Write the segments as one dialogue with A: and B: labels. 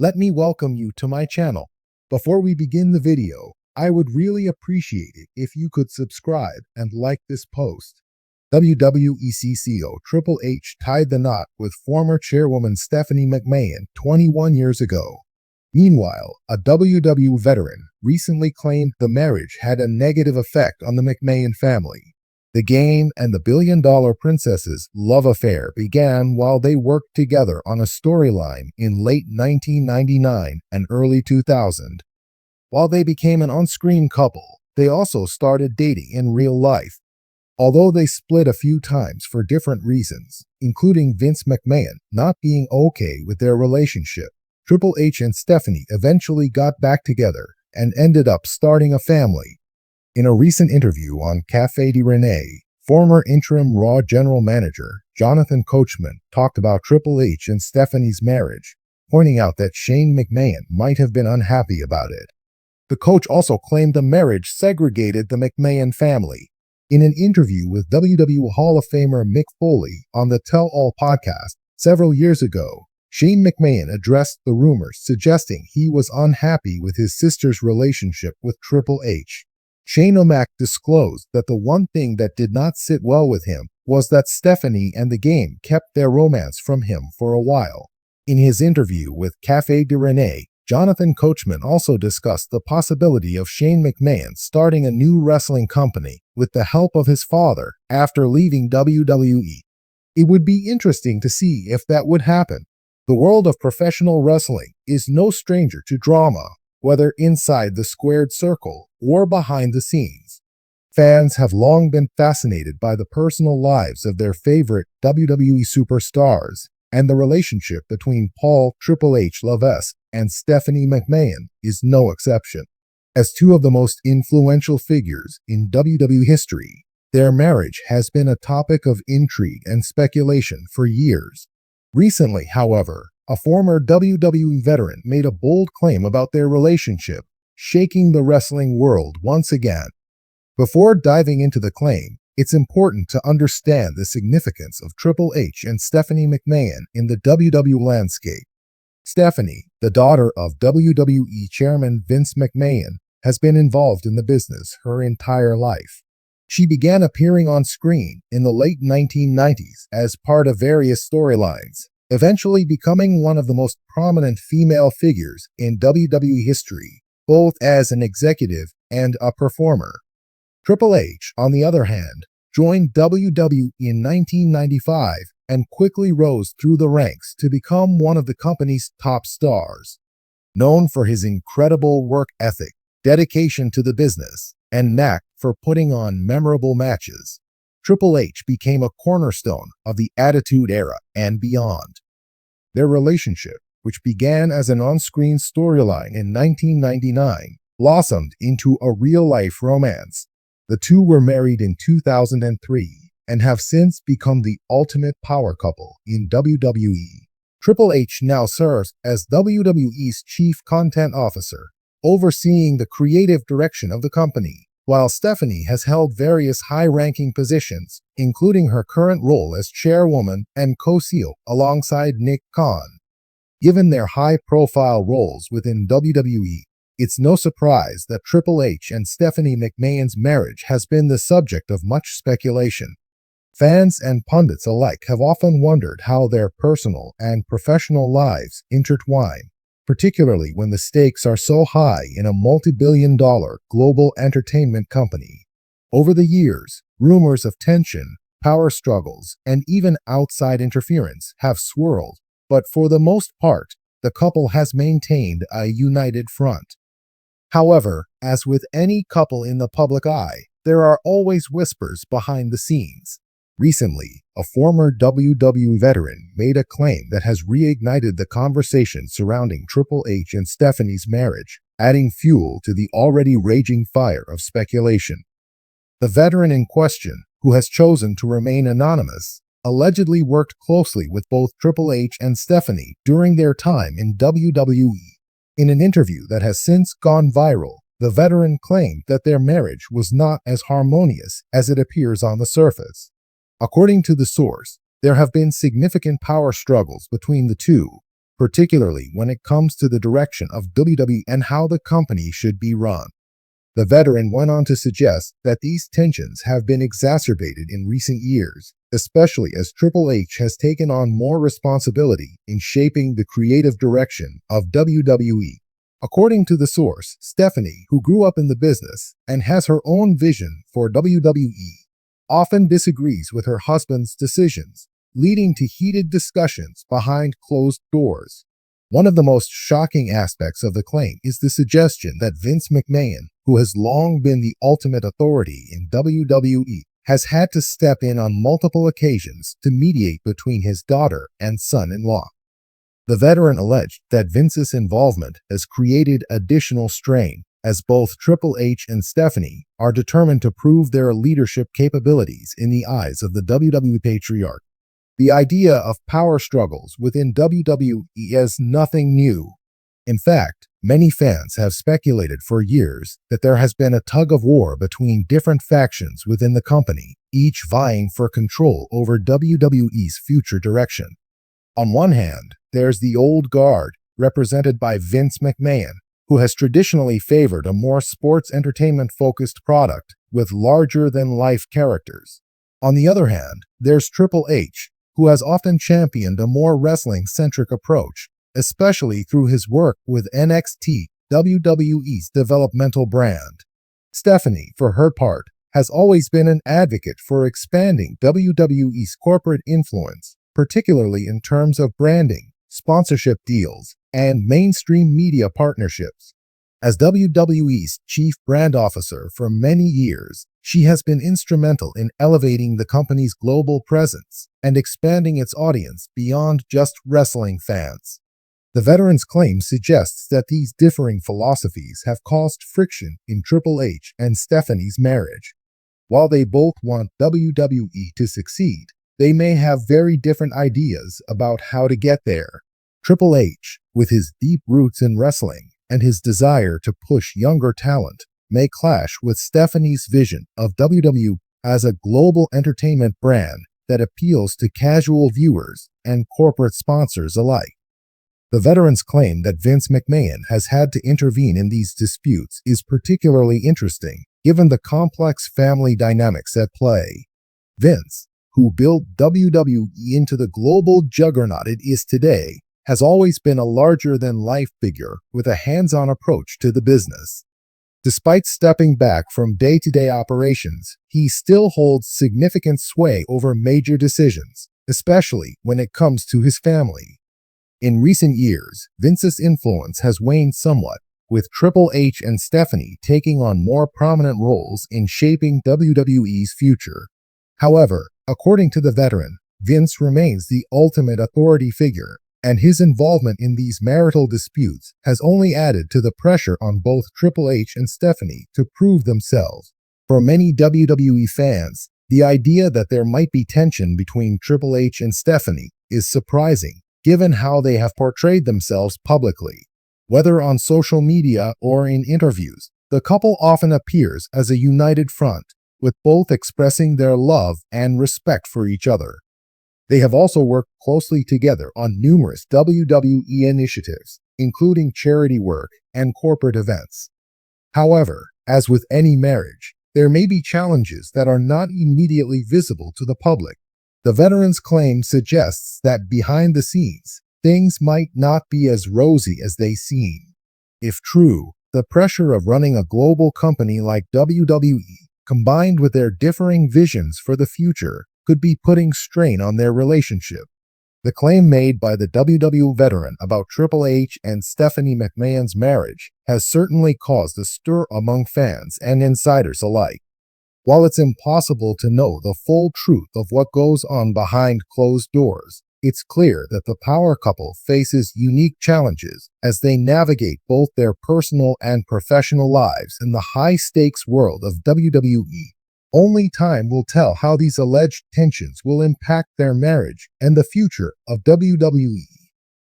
A: Let me welcome you to my channel. Before we begin the video, I would really appreciate it if you could subscribe and like this post. WWE CCO Triple H tied the knot with former chairwoman Stephanie McMahon 21 years ago. Meanwhile, a WWE veteran recently claimed the marriage had a negative effect on the McMahon family. The game and the billion-dollar princess's love affair began while they worked together on a storyline in late 1999 and early 2000. While they became an on-screen couple, they also started dating in real life. Although they split a few times for different reasons, including Vince McMahon not being okay with their relationship, Triple H and Stephanie eventually got back together and ended up starting a family. In a recent interview on Café de Renee, former interim Raw general manager Jonathan Coachman talked about Triple H and Stephanie's marriage, pointing out that Shane McMahon might have been unhappy about it. The coach also claimed the marriage segregated the McMahon family. In an interview with WWE Hall of Famer Mick Foley on the Tell All podcast several years ago, Shane McMahon addressed the rumors suggesting he was unhappy with his sister's relationship with Triple H. Shane O'Mac disclosed that the one thing that did not sit well with him was that Stephanie and the game kept their romance from him for a while. In his interview with Café de Renee, Jonathan Coachman also discussed the possibility of Shane McMahon starting a new wrestling company with the help of his father after leaving WWE. It would be interesting to see if that would happen. The world of professional wrestling is no stranger to drama, whether inside the squared circle or behind the scenes. Fans have long been fascinated by the personal lives of their favorite WWE superstars, and the relationship between Paul Triple H Levesque and Stephanie McMahon is no exception. As two of the most influential figures in WWE history, their marriage has been a topic of intrigue and speculation for years. Recently, however, a former WWE veteran made a bold claim about their relationship, shaking the wrestling world once again. Before diving into the claim, it's important to understand the significance of Triple H and Stephanie McMahon in the WWE landscape. Stephanie, the daughter of WWE Chairman Vince McMahon, has been involved in the business her entire life. She began appearing on screen in the late 1990s as part of various storylines, eventually becoming one of the most prominent female figures in WWE history, both as an executive and a performer. Triple H, on the other hand, joined WWE in 1995 and quickly rose through the ranks to become one of the company's top stars. Known for his incredible work ethic, dedication to the business, and knack for putting on memorable matches, Triple H became a cornerstone of the Attitude Era and beyond. Their relationship, which began as an on-screen storyline in 1999, blossomed into a real-life romance. The two were married in 2003 and have since become the ultimate power couple in WWE. Triple H now serves as WWE's Chief Content Officer, overseeing the creative direction of the company, while Stephanie has held various high-ranking positions, including her current role as chairwoman and co-CEO alongside Nick Khan. Given their high-profile roles within WWE, it's no surprise that Triple H and Stephanie McMahon's marriage has been the subject of much speculation. Fans and pundits alike have often wondered how their personal and professional lives intertwine, particularly when the stakes are so high in a multi-billion-dollar global entertainment company. Over the years, rumors of tension, power struggles, and even outside interference have swirled, but for the most part, the couple has maintained a united front. However, as with any couple in the public eye, there are always whispers behind the scenes. Recently, a former WWE veteran made a claim that has reignited the conversation surrounding Triple H and Stephanie's marriage, adding fuel to the already raging fire of speculation. The veteran in question, who has chosen to remain anonymous, allegedly worked closely with both Triple H and Stephanie during their time in WWE. In an interview that has since gone viral, the veteran claimed that their marriage was not as harmonious as it appears on the surface. According to the source, there have been significant power struggles between the two, particularly when it comes to the direction of WWE and how the company should be run. The veteran went on to suggest that these tensions have been exacerbated in recent years, especially as Triple H has taken on more responsibility in shaping the creative direction of WWE. According to the source, Stephanie, who grew up in the business and has her own vision for WWE, often disagrees with her husband's decisions, leading to heated discussions behind closed doors. One of the most shocking aspects of the claim is the suggestion that Vince McMahon, who has long been the ultimate authority in WWE, has had to step in on multiple occasions to mediate between his daughter and son-in-law. The veteran alleged that Vince's involvement has created additional strain, as both Triple H and Stephanie are determined to prove their leadership capabilities in the eyes of the WWE patriarch. The idea of power struggles within WWE is nothing new. In fact, many fans have speculated for years that there has been a tug-of-war between different factions within the company, each vying for control over WWE's future direction. On one hand, there's the old guard, represented by Vince McMahon, who has traditionally favored a more sports entertainment-focused product with larger-than-life characters. On the other hand, there's Triple H, who has often championed a more wrestling-centric approach, especially through his work with NXT, WWE's developmental brand. Stephanie, for her part, has always been an advocate for expanding WWE's corporate influence, particularly in terms of branding, sponsorship deals, and mainstream media partnerships. As WWE's chief brand officer for many years, she has been instrumental in elevating the company's global presence and expanding its audience beyond just wrestling fans. The veteran's claim suggests that these differing philosophies have caused friction in Triple H and Stephanie's marriage. While they both want WWE to succeed, they may have very different ideas about how to get there. Triple H, with his deep roots in wrestling and his desire to push younger talent, may clash with Stephanie's vision of WWE as a global entertainment brand that appeals to casual viewers and corporate sponsors alike. The veteran's claim that Vince McMahon has had to intervene in these disputes is particularly interesting, given the complex family dynamics at play. Vince, who built WWE into the global juggernaut it is today, has always been a larger-than-life figure with a hands-on approach to the business. Despite stepping back from day-to-day operations, he still holds significant sway over major decisions, especially when it comes to his family. In recent years, Vince's influence has waned somewhat, with Triple H and Stephanie taking on more prominent roles in shaping WWE's future. However, according to the veteran, Vince remains the ultimate authority figure, and his involvement in these marital disputes has only added to the pressure on both Triple H and Stephanie to prove themselves. For many WWE fans, the idea that there might be tension between Triple H and Stephanie is surprising, given how they have portrayed themselves publicly. Whether on social media or in interviews, the couple often appears as a united front, with both expressing their love and respect for each other. They have also worked closely together on numerous WWE initiatives, including charity work and corporate events. However, as with any marriage, there may be challenges that are not immediately visible to the public. The veteran's claim suggests that behind the scenes, things might not be as rosy as they seem. If true, the pressure of running a global company like WWE, combined with their differing visions for the future, could be putting strain on their relationship. The claim made by the WWE veteran about Triple H and Stephanie McMahon's marriage has certainly caused a stir among fans and insiders alike. While it's impossible to know the full truth of what goes on behind closed doors, it's clear that the power couple faces unique challenges as they navigate both their personal and professional lives in the high-stakes world of WWE. Only time will tell how these alleged tensions will impact their marriage and the future of WWE.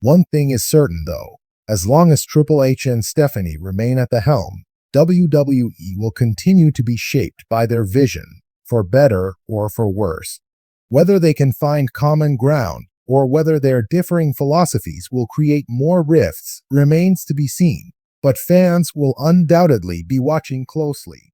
A: One thing is certain, though. As long as Triple H and Stephanie remain at the helm, WWE will continue to be shaped by their vision, for better or for worse. Whether they can find common ground or whether their differing philosophies will create more rifts remains to be seen, but fans will undoubtedly be watching closely.